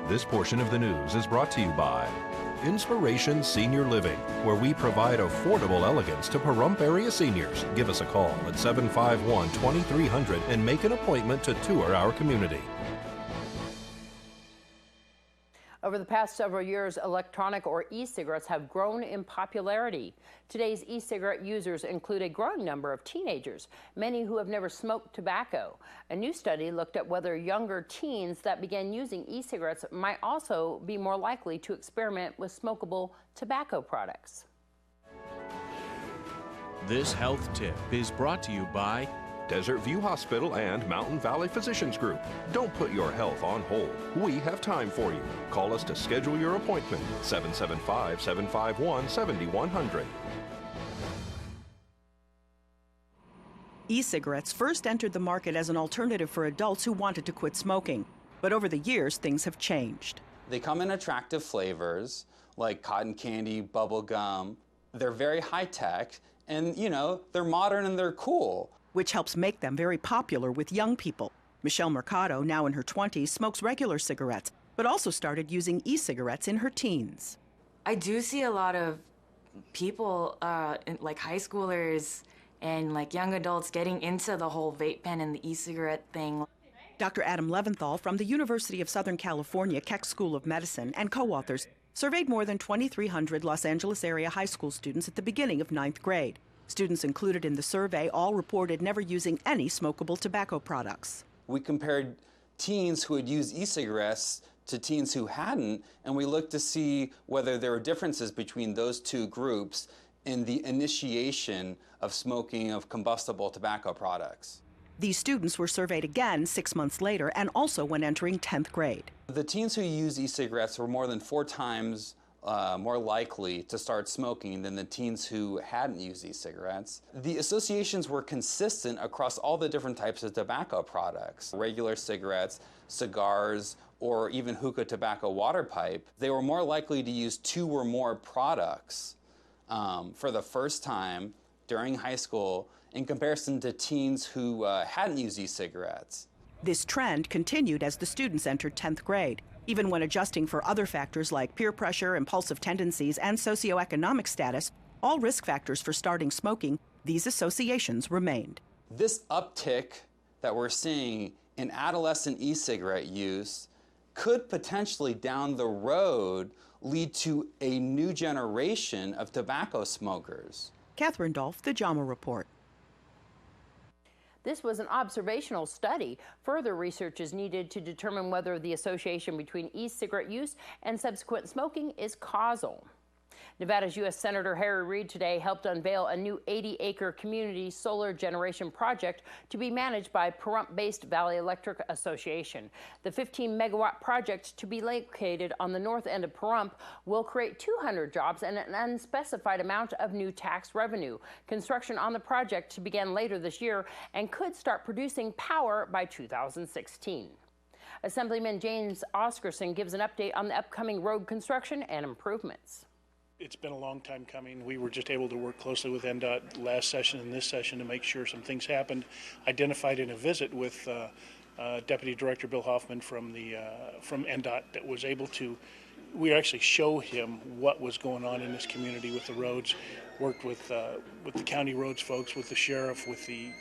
This portion of the news is brought to you by Inspiration Senior Living, where we provide affordable elegance to Pahrump area seniors. Give us a call at 751-2300 and make an appointment to tour our community. Over the past several years, electronic or e-cigarettes have grown in popularity. Today's e-cigarette users include a growing number of teenagers, many who have never smoked tobacco. A new study looked at whether younger teens that began using e-cigarettes might also be more likely to experiment with smokable tobacco products. This health tip is brought to you by Desert View Hospital and Mountain Valley Physicians Group. Don't put your health on hold. We have time for you. Call us to schedule your appointment. 775-751-7100. E-cigarettes first entered the market as an alternative for adults who wanted to quit smoking. But over the years, things have changed. They come in attractive flavors like cotton candy, bubble gum. They're very high-tech, and they're modern and they're cool, which helps make them very popular with young people. Michelle Mercado, now in her 20s, smokes regular cigarettes, but also started using e-cigarettes in her teens. I do see a lot of people, like high schoolers and like young adults, getting into the whole vape pen and the e-cigarette thing. Dr. Adam Leventhal from the University of Southern California Keck School of Medicine and co-authors surveyed more than 2,300 Los Angeles area high school students at the beginning of 9th grade. Students included in the survey all reported never using any smokable tobacco products. We compared teens who had used e-cigarettes to teens who hadn't, and we looked to see whether there were differences between those two groups in the initiation of smoking of combustible tobacco products. These students were surveyed again 6 months later and also when entering 10th grade. The teens who used e-cigarettes were more than 4 times more likely to start smoking than the teens who hadn't used e-cigarettes. The associations were consistent across all the different types of tobacco products, regular cigarettes, cigars, or even hookah tobacco water pipe. They were more likely to use 2 or more products for the first time during high school in comparison to teens who hadn't used e-cigarettes. This trend continued as the students entered 10th grade. Even when adjusting for other factors like peer pressure, impulsive tendencies, and socioeconomic status, all risk factors for starting smoking, these associations remained. This uptick that we're seeing in adolescent e-cigarette use could potentially down the road lead to a new generation of tobacco smokers. Catherine Dolph, The JAMA Report. This was an observational study. Further research is needed to determine whether the association between e-cigarette use and subsequent smoking is causal. Nevada's U.S. Senator Harry Reid today helped unveil a new 80-acre community solar generation project to be managed by Pahrump-based Valley Electric Association. The 15-megawatt project, to be located on the north end of Pahrump, will create 200 jobs and an unspecified amount of new tax revenue. Construction on the project to begin later this year and could start producing power by 2016. Assemblyman James Oscarson gives an update on the upcoming road construction and improvements. It's been a long time coming. We were just able to work closely with NDOT last session and this session to make sure some things happened. Identified in a visit with Deputy Director Bill Hoffman from NDOT that was able to, we actually show him what was going on in this community with the roads. Worked with the county roads folks, with the sheriff, with the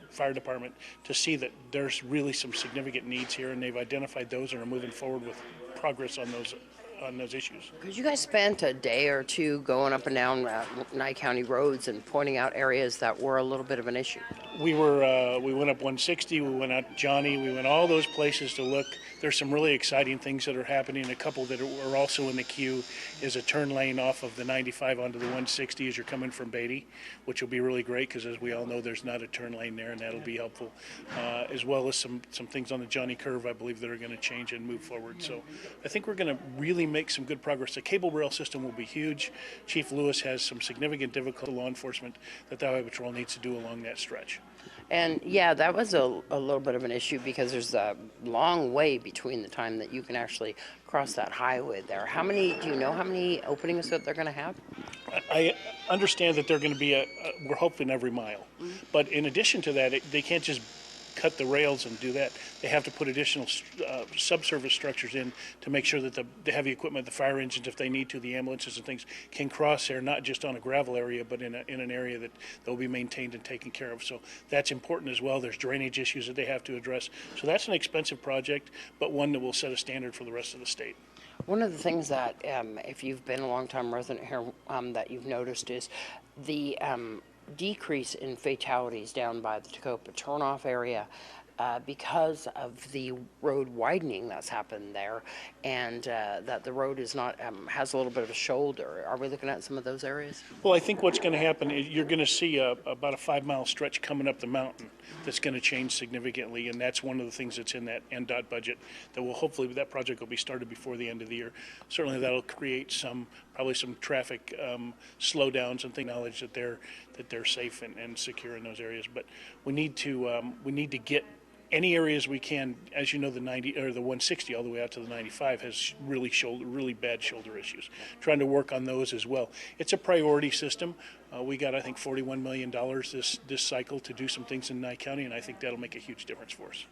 fire department to see that there's really some significant needs here, and they've identified those and are moving forward with progress on those issues. Because you guys spent a day or two going up and down Nye County roads and pointing out areas that were a little bit of an issue. We went up 160, we went out Johnny, we went all those places to look. There's some really exciting things that are happening. A couple that are also in the queue is a turn lane off of the 95 onto the 160 as you're coming from Beatty, which will be really great because, as we all know, there's not a turn lane there, and that'll be helpful. As well as some things on the Johnny curve, I believe, that are going to change and move forward. So I think we're going to really make some good progress. The cable rail system will be huge. Chief Lewis has some significant difficulty law enforcement that the Highway Patrol needs to do along that stretch. And yeah, that was a little bit of an issue because there's a long way between the time that you can actually cross that highway there. Do you know how many openings that they're going to have? I understand that they're going to be we're hoping every mile. Mm-hmm. But in addition to that, they can't just cut the rails and do that, they have to put additional subsurface structures in to make sure that the heavy equipment, the fire engines, if they need to, the ambulances and things, can cross there, not just on a gravel area, but in an area that they'll be maintained and taken care of. So that's important as well. There's drainage issues that they have to address. So that's an expensive project, but one that will set a standard for the rest of the state. One of the things that, if you've been a long-time resident here, that you've noticed is the decrease in fatalities down by the Tacopa turnoff area because of the road widening that's happened there, and that the road is not has a little bit of a shoulder. Are we looking at some of those areas? Well, I think what's going to happen is you're going to see about a 5-mile stretch coming up the mountain that's going to change significantly, and that's one of the things that's in that NDOT budget that will hopefully, that project will be started before the end of the year. Certainly that'll create probably some traffic slowdowns and knowledge that they're safe and secure in those areas. But we need to get any areas we can. As you know, the 90 or the 160 all the way out to the 95 has really bad shoulder issues. Trying to work on those as well. It's a priority system. We got, I think, $41 million this cycle to do some things in Nye County, and I think that'll make a huge difference for us.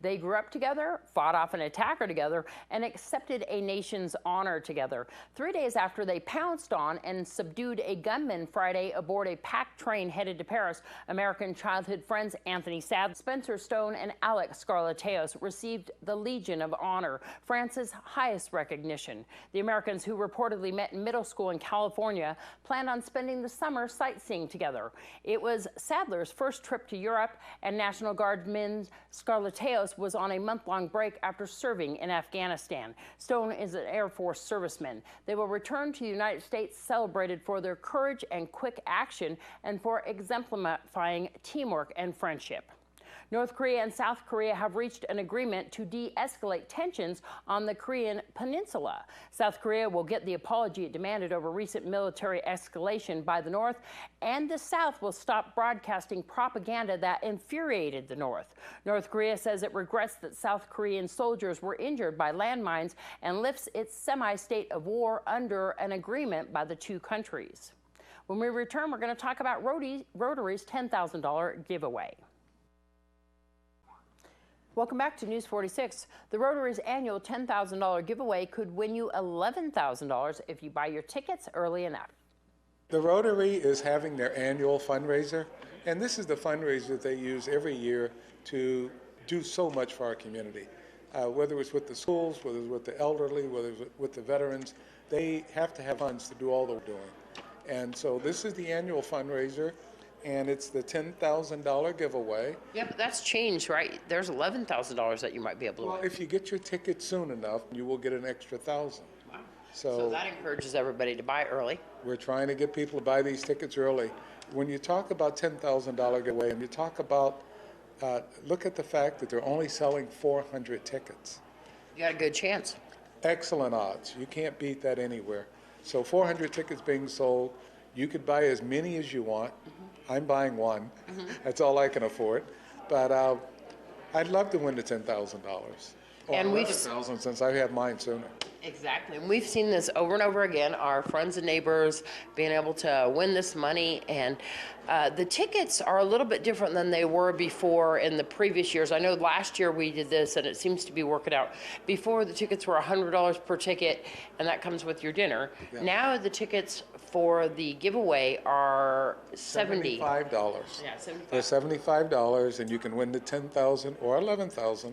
They grew up together, fought off an attacker together, and accepted a nation's honor together. 3 days after they pounced on and subdued a gunman Friday aboard a packed train headed to Paris, American childhood friends Anthony Sad, Spencer Stone, and Alex Scarlateos received the Legion of Honor, France's highest recognition. The Americans, who reportedly met in middle school in California, planned on spending the summer sightseeing together. It was Sadler's first trip to Europe, and National Guardsman Scarlateos was on a month-long break after serving in Afghanistan. Stone is an Air Force serviceman. They will return to the United States celebrated for their courage and quick action and for exemplifying teamwork and friendship. North Korea and South Korea have reached an agreement to de-escalate tensions on the Korean peninsula. South Korea will get the apology it demanded over recent military escalation by the North, and the South will stop broadcasting propaganda that infuriated the North. North Korea says it regrets that South Korean soldiers were injured by landmines and lifts its semi-state of war under an agreement by the two countries. When we return, we're going to talk about Rotary's $10,000 giveaway. Welcome back to News 46. The Rotary's annual $10,000 giveaway could win you $11,000 if you buy your tickets early enough. The Rotary is having their annual fundraiser, and this is the fundraiser they use every year to do so much for our community. Whether it's with the schools, whether it's with the elderly, whether it's with the veterans, they have to have funds to do all they're doing. And so this is the annual fundraiser, and it's the $10,000 giveaway. Yeah, but that's changed, right? There's $11,000 that you might be able to win. Well, if you get your ticket soon enough, you will get an extra $1,000. Wow. So So that encourages everybody to buy early. we're trying to get people to buy these tickets early. When you talk about $10,000 giveaway, and you talk about, look at the fact that they're only selling 400 tickets. You got a good chance. Excellent odds. You can't beat that anywhere. So 400 tickets being sold. You could buy as many as you want. I'm buying one. That's all I can afford. But I'd love to win the $10,000. And we've $11,000 since I have mine sooner. Exactly. And we've seen this over and over again, our friends and neighbors being able to win this money. And the tickets are a little bit different than they were before in the previous years. I know last year we did this, and it seems to be working out. Before, the tickets were $100 per ticket, and that comes with your dinner. Yeah. Now the tickets for the giveaway are $75. Yeah, $75. For $75, and you can win the $10,000 or $11,000,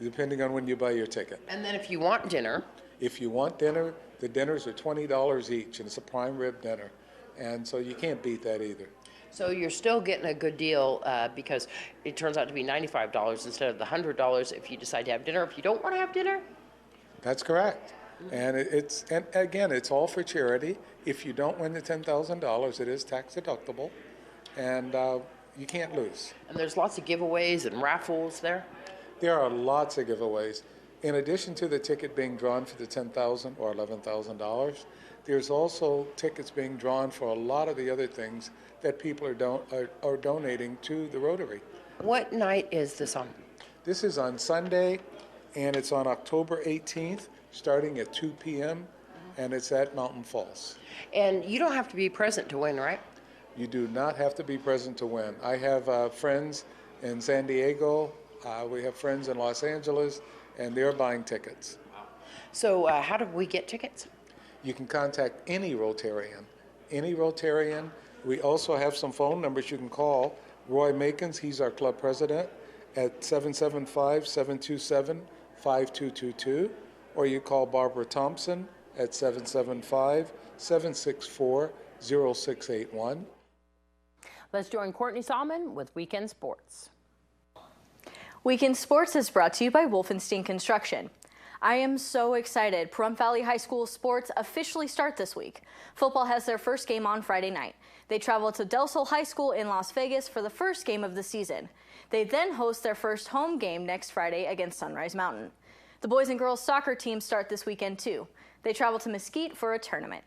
depending on when you buy your ticket. And then if you want dinner, If you want dinner, the dinners are $20 each, and it's a prime rib dinner. And so you can't beat that either. so you're still getting a good deal because it turns out to be $95 instead of the $100 if you decide to have dinner. If you don't want to have dinner, That's correct. And and again, it's all for charity. If you don't win the $10,000, it is tax deductible, and you can't lose. and there's lots of giveaways and raffles there. There are lots of giveaways. In addition to the ticket being drawn for the $10,000 or $11,000, there's also tickets being drawn for a lot of the other things that people are donating to the Rotary. What night is this on? This is on Sunday, and it's on October 18th, starting at 2 p.m., and it's at Mountain Falls. And you don't have to be present to win, right? You do not have to be present to win. I have friends in San Diego. We have friends in Los Angeles, and they're buying tickets. So how do we get tickets? You can contact any Rotarian. Any Rotarian. We also have some phone numbers you can call. Roy Makins, he's our club president, at 775-727-5222, or you call Barbara Thompson at 775-764-0681. Let's join Courtney Salmon with Weekend Sports. Weekend Sports is brought to you by Wolfenstein Construction. I am so excited. Pahrump Valley High School sports officially start this week. Football has their first game on Friday night. They travel to Del Sol High School in Las Vegas for the first game of the season. They then host their first home game next Friday against Sunrise Mountain. The boys and girls soccer teams start this weekend too. They travel to Mesquite for a tournament.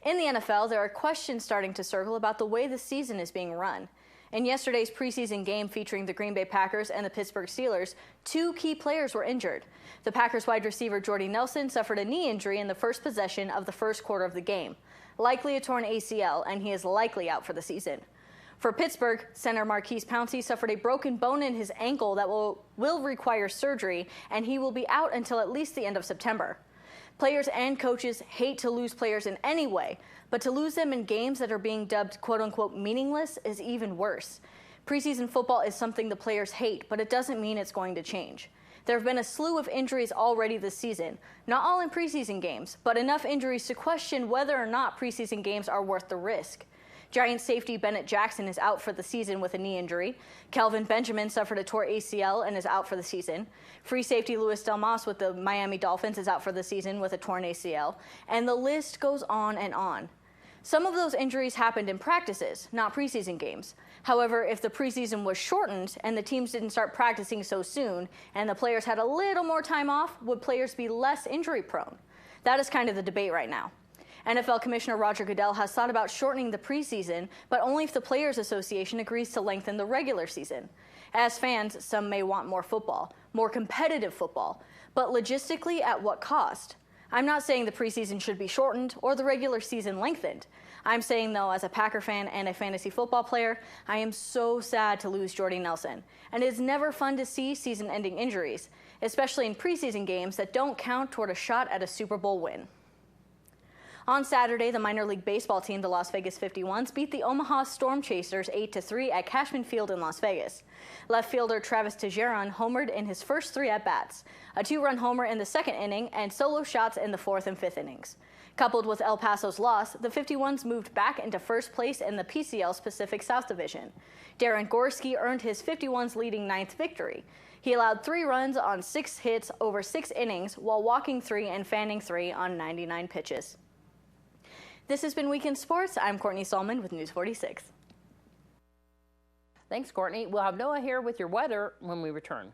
In the NFL, there are questions starting to circle about the way the season is being run. In yesterday's preseason game featuring the Green Bay Packers and the Pittsburgh Steelers, 2 key players were injured. The Packers wide receiver Jordy Nelson suffered a knee injury in the first possession of the first quarter of the game, likely a torn ACL, and he is likely out for the season. For Pittsburgh, center Marquise Pouncey suffered a broken bone in his ankle that will require surgery, and he will be out until at least the end of September. Players and coaches hate to lose players in any way, but to lose them in games that are being dubbed quote-unquote meaningless is even worse. Preseason football is something the players hate, but it doesn't mean it's going to change. There have been a slew of injuries already this season, not all in preseason games, but enough injuries to question whether or not preseason games are worth the risk. Giants safety Bennett Jackson is out for the season with a knee injury. Kelvin Benjamin suffered a torn ACL and is out for the season. Free safety Louis Delmas with the Miami Dolphins is out for the season with a torn ACL. And the list goes on and on. Some of those injuries happened in practices, not preseason games. However, if the preseason was shortened and the teams didn't start practicing so soon and the players had a little more time off, would players be less injury prone? That is kind of the debate right now. NFL Commissioner Roger Goodell has thought about shortening the preseason, but only if the Players Association agrees to lengthen the regular season. As fans, some may want more football, more competitive football, but logistically at what cost? I'm not saying the preseason should be shortened or the regular season lengthened. I'm saying, though, as a Packer fan and a fantasy football player, I am so sad to lose Jordy Nelson. And it is never fun to see season-ending injuries, especially in preseason games that don't count toward a shot at a Super Bowl win. On Saturday, the minor league baseball team, the Las Vegas 51s, beat the Omaha Storm Chasers 8-3 at Cashman Field in Las Vegas. Left fielder Travis Tejeron homered in his first 3 at-bats, a 2-run homer in the second inning, and solo shots in the 4th and 5th innings. Coupled with El Paso's loss, the 51s moved back into first place in the PCL's Pacific South Division. Darren Gorski earned his 51s leading 9th victory. He allowed 3 runs on 6 hits over 6 innings while walking 3 and fanning 3 on 99 pitches. This has been Weekend Sports. I'm Courtney Salmon with News 46. Thanks, Courtney. We'll have Noah here with your weather when we return.